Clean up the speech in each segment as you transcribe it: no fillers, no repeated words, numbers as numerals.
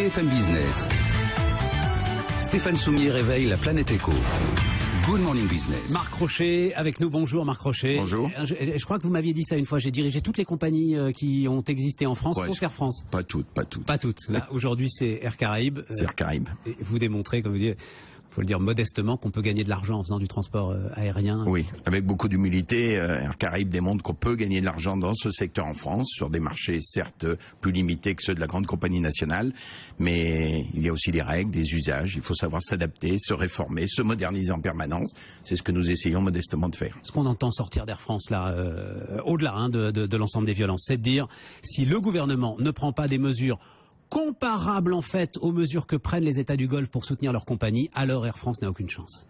BFM Business. Stéphane Soumier réveille la planète éco. Good Morning Business. Marc Crochet avec nous. Bonjour Marc Crochet. Bonjour. Je crois que vous m'aviez dit ça une fois. J'ai dirigé toutes les compagnies qui ont existé en France, sauf Air France. Pas toutes. Pas toutes. Là, aujourd'hui, c'est Air Caraïbes. C'est Air Caraïbes. Et vous démontrez, comme vous dites, faut le dire modestement, qu'on peut gagner de l'argent en faisant du transport aérien. Oui, avec beaucoup d'humilité, Air Caraïbes démontre qu'on peut gagner de l'argent dans ce secteur en France, sur des marchés certes plus limités que ceux de la grande compagnie nationale, mais il y a aussi des règles, des usages, il faut savoir s'adapter, se réformer, se moderniser en permanence. C'est ce que nous essayons modestement de faire. Ce qu'on entend sortir d'Air France, là, au-delà de l'ensemble des violences, c'est de dire, si le gouvernement ne prend pas des mesures comparables en fait aux mesures que prennent les États du Golfe pour soutenir leur compagnie, alors Air France n'a aucune chance.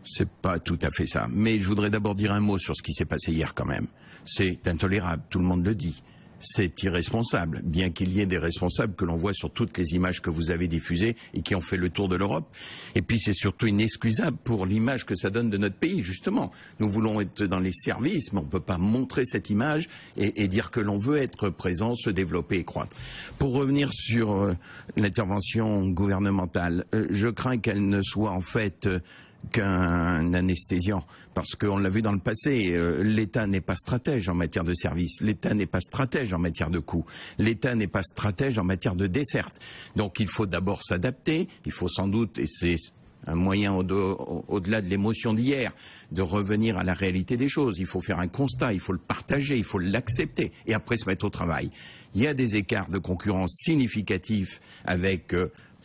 C'est pas tout à fait ça. Mais je voudrais d'abord dire un mot sur ce qui s'est passé hier quand même. C'est intolérable, tout le monde le dit. C'est irresponsable, bien qu'il y ait des responsables que l'on voit sur toutes les images que vous avez diffusées et qui ont fait le tour de l'Europe. Et puis c'est surtout inexcusable pour l'image que ça donne de notre pays, justement. Nous voulons être dans les services, mais on ne peut pas montrer cette image et dire que l'on veut être présent, se développer et croître. Pour revenir sur l'intervention gouvernementale, je crains qu'elle ne soit en fait qu'un anesthésiant, parce qu'on l'a vu dans le passé, l'État n'est pas stratège en matière de services, l'État n'est pas stratège en matière de coûts, l'État n'est pas stratège en matière de desserte. Donc il faut d'abord s'adapter, il faut sans doute, et c'est un moyen au-delà de l'émotion d'hier, de revenir à la réalité des choses. Il faut faire un constat, il faut le partager, il faut l'accepter et après se mettre au travail. Il y a des écarts de concurrence significatifs avec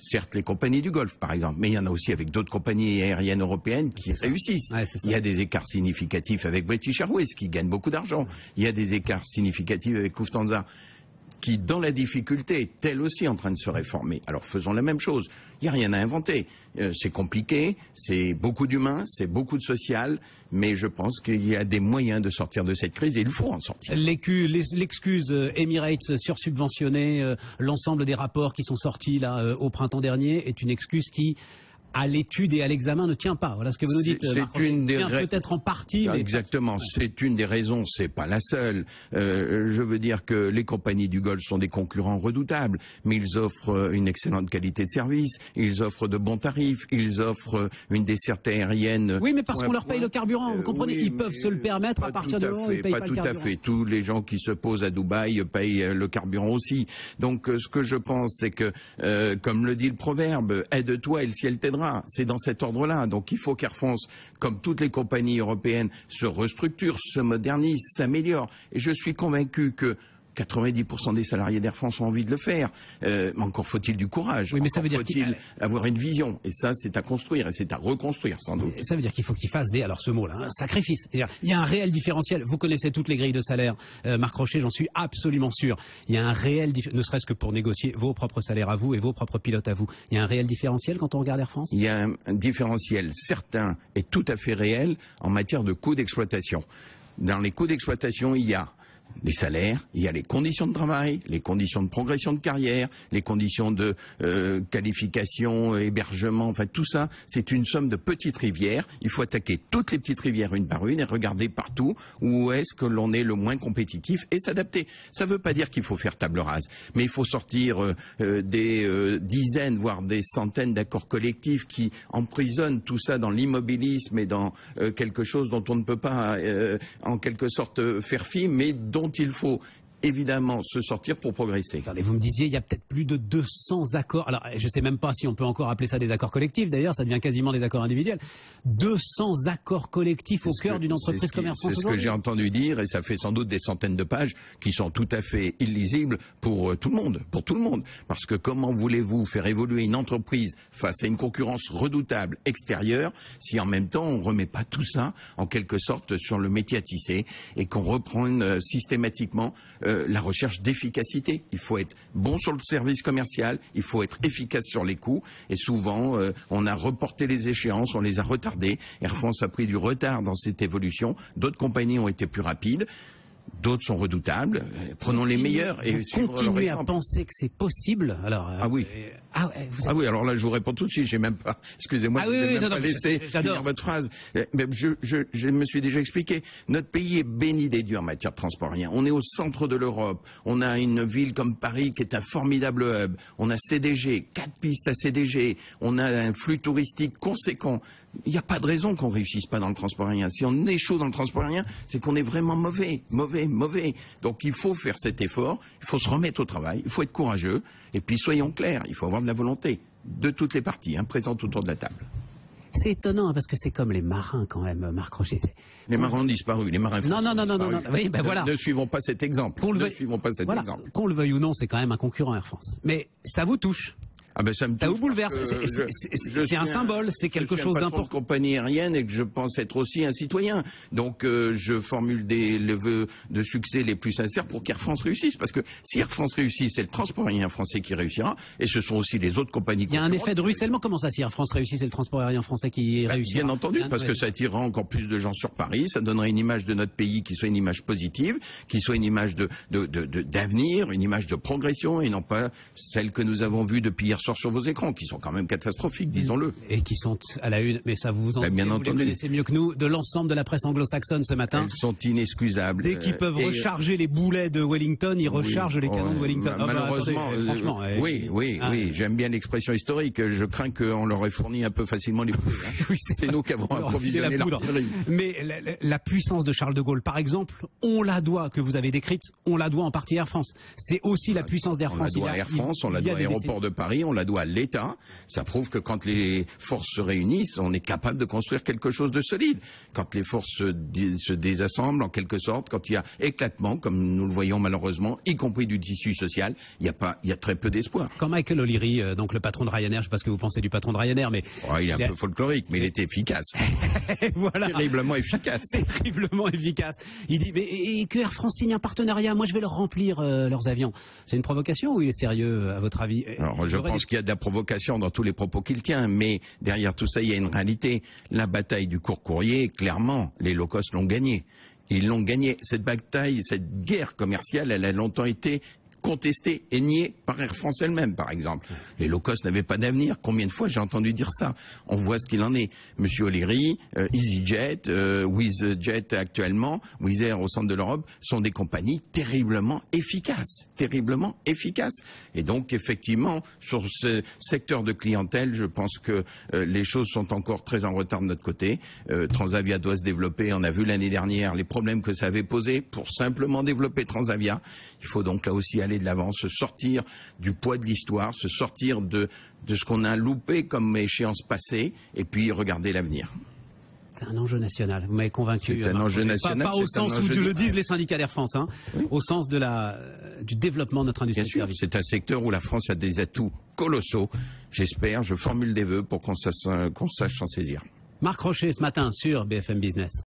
certes les compagnies du Golfe par exemple, mais il y en a aussi avec d'autres compagnies aériennes européennes qui réussissent. Ouais, il y a des écarts significatifs avec British Airways qui gagne beaucoup d'argent. Il y a des écarts significatifs avec Lufthansa qui, dans la difficulté, est elle aussi en train de se réformer. Alors faisons la même chose. Il n'y a rien à inventer. C'est compliqué, c'est beaucoup d'humain, c'est beaucoup de social, mais je pense qu'il y a des moyens de sortir de cette crise et il faut en sortir. L'excuse Emirates sursubventionné, l'ensemble des rapports qui sont sortis là au printemps dernier est une excuse qui, à l'étude et à l'examen, ne tient pas. Voilà ce que vous nous dites. C'est une des peut-être en partie. Mais exactement, c'est une des raisons, c'est pas la seule. Je veux dire que les compagnies du Golfe sont des concurrents redoutables, mais ils offrent une excellente qualité de service, ils offrent de bons tarifs, ils offrent une desserte aérienne. Oui, mais parce qu'on leur paye le carburant, vous comprenez, oui, ils peuvent se le permettre à partir de là, ils payent pas le carburant. Pas tout à fait. Tous les gens qui se posent à Dubaï payent le carburant aussi. Donc ce que je pense, c'est que, comme le dit le proverbe, aide-toi et le ciel t'aidera. C'est dans cet ordre-là. Donc il faut qu'Air France, comme toutes les compagnies européennes, se restructure, se modernise, s'améliore. Et je suis convaincu que 90% des salariés d'Air France ont envie de le faire. Mais encore faut-il du courage. Oui, mais ça veut dire faut-il avoir une vision. Et ça, c'est à construire et c'est à reconstruire, sans doute. Ça veut dire qu'il faut qu'ils fassent alors ce mot-là, un sacrifice. Il y a un réel différentiel. Vous connaissez toutes les grilles de salaire, Marc Crochet, j'en suis absolument sûr. Il y a un réel, ne serait-ce que pour négocier vos propres salaires à vous et vos propres pilotes à vous. Il y a un réel différentiel quand on regarde Air France? Il y a un différentiel certain et tout à fait réel en matière de coûts d'exploitation. Dans les coûts d'exploitation, il y a les salaires, il y a les conditions de travail, les conditions de progression de carrière, les conditions de qualification, hébergement, enfin tout ça, c'est une somme de petites rivières. Il faut attaquer toutes les petites rivières une par une et regarder partout où est-ce que l'on est le moins compétitif et s'adapter. Ça ne veut pas dire qu'il faut faire table rase, mais il faut sortir des dizaines, voire des centaines d'accords collectifs qui emprisonnent tout ça dans l'immobilisme et dans quelque chose dont on ne peut pas en quelque sorte faire fi, mais dont il faut évidemment se sortir pour progresser. Attendez, vous me disiez, il y a peut-être plus de 200 accords. Alors, je ne sais même pas si on peut encore appeler ça des accords collectifs. D'ailleurs, ça devient quasiment des accords individuels. 200 accords collectifs au cœur d'une entreprise commerçante. C'est ce que j'ai entendu dire, et ça fait sans doute des centaines de pages qui sont tout à fait illisibles pour tout le monde. Parce que comment voulez-vous faire évoluer une entreprise face à une concurrence redoutable extérieure si en même temps on ne remet pas tout ça en quelque sorte sur le métier à tisser et qu'on reprenne systématiquement la recherche d'efficacité. Il faut être bon sur le service commercial, il faut être efficace sur les coûts et souvent on a reporté les échéances, on les a retardées. Air France a pris du retard dans cette évolution, d'autres compagnies ont été plus rapides. D'autres sont redoutables. Prenons les meilleurs et suivre leur Continuez à exemple. penser que c'est possible. Alors, Ah oui. Ah oui, alors là, je vous réponds tout de suite. J'ai même pas. Excusez-moi, Ah je oui, vous ai oui, même non, pas non, laissé j'adore. finir votre phrase. Mais je me suis déjà expliqué. Notre pays est béni des dieux en matière de transport aérien. On est au centre de l'Europe. On a une ville comme Paris qui est un formidable hub. On a CDG, 4 pistes à CDG. On a un flux touristique conséquent. Il n'y a pas de raison qu'on réussisse pas dans le transport aérien. Si on échoue dans le transport aérien, c'est qu'on est vraiment mauvais. Donc il faut faire cet effort, il faut se remettre au travail, il faut être courageux, et puis soyons clairs, il faut avoir de la volonté de toutes les parties présentes autour de la table. c'est étonnant hein, parce que c'est comme les marins quand même, Marc Rocher. Les marins ont disparu, les marins français Non. ont disparu. Oui, ben voilà. Ne suivons pas cet exemple. Voilà. Qu'on le veuille ou non, c'est quand même un concurrent Air France. Mais ça vous touche. Ah ben ça me touche. Ça vous bouleverse. parce que C'est un symbole, c'est quelque chose Je suis un patron de d'important. compagnie aérienne et que je pense être aussi un citoyen. Donc je formule les vœux de succès les plus sincères pour qu'Air France réussisse. Parce que si Air France réussit, c'est le transport aérien français qui réussira. Et ce sont aussi les autres compagnies. Il y a un effet de ruissellement. Comment ça, si Air France réussit, c'est le transport aérien françait qui réussit? Bien entendu, parce que ça attirera encore plus de gens sur Paris. Ça donnerait une image de notre pays qui soit une image positive, qui soit une image d'avenir, une image de progression et non pas celle que nous avons vue depuis hier soir sur vos écrans, qui sont quand même catastrophiques, disons-le. Et qui sont à la une, mais ça vous en Bien vous entendu. les connaissez mieux que nous, de l'ensemble de la presse anglo-saxonne ce matin. Elles sont inexcusables. Dès qu'ils peuvent recharger les boulets de Wellington, ils rechargent les canons de Wellington. Malheureusement, attendez, franchement. oui, j'aime bien l'expression historique. Je crains qu'on leur ait fourni un peu facilement les boulets. Oui, c'est nous qui avons approvisionné la poudre. l'artillerie. Mais la puissance de Charles de Gaulle, par exemple, on la doit, que vous avez décrite, on la doit en partie à Air France. C'est aussi la puissance d'Air France. On la doit à Air France, on la doit à Aéroport de Paris, on la doit à l'État. Ça prouve que quand les forces se réunissent, on est capable de construire quelque chose de solide. Quand les forces se désassemblent, en quelque sorte, quand il y a éclatement, comme nous le voyons malheureusement, y compris du tissu social, il y a très peu d'espoir. Quand Michael O'Leary, donc le patron de Ryanair, je ne sais pas ce que vous pensez du patron de Ryanair, mais... Il est un peu folklorique, mais il était efficace. Voilà. Terriblement efficace. Terriblement efficace. Il dit, mais et que Air France signe un partenariat, moi je vais leur remplir leurs avions. C'est une provocation ou il est sérieux, à votre avis? Alors, je pense qu'il y a de la provocation dans tous les propos qu'il tient, mais derrière tout ça, il y a une réalité. La bataille du court courrier, clairement, les low cost l'ont gagnée. Ils l'ont gagnée. Cette bataille, cette guerre commerciale, elle a longtemps été contestée et niée par Air France elle-même, par exemple. Les low cost n'avaient pas d'avenir. Combien de fois j'ai entendu dire ça? On voit ce qu'il en est. Monsieur O'Leary, EasyJet, WizZet actuellement, Wizz Air au centre de l'Europe, sont des compagnies terriblement efficaces. Terriblement efficaces. Et donc, effectivement, sur ce secteur de clientèle, je pense que les choses sont encore très en retard de notre côté. Transavia doit se développer. On a vu l'année dernière les problèmes que ça avait posé pour simplement développer Transavia. Il faut donc là aussi aller de l'avant, se sortir du poids de l'histoire, se sortir de ce qu'on a loupé comme échéance passée, et puis regarder l'avenir. C'est un enjeu national, vous m'avez convaincu. C'est un enjeu national. Pas au sens où le disent les syndicats d'Air France, hein, oui. Au sens du développement de notre industrie. Bien sûr, c'est un secteur où la France a des atouts colossaux. J'espère, je formule des vœux pour qu'on sache s'en saisir. Marc Rocher ce matin sur BFM Business.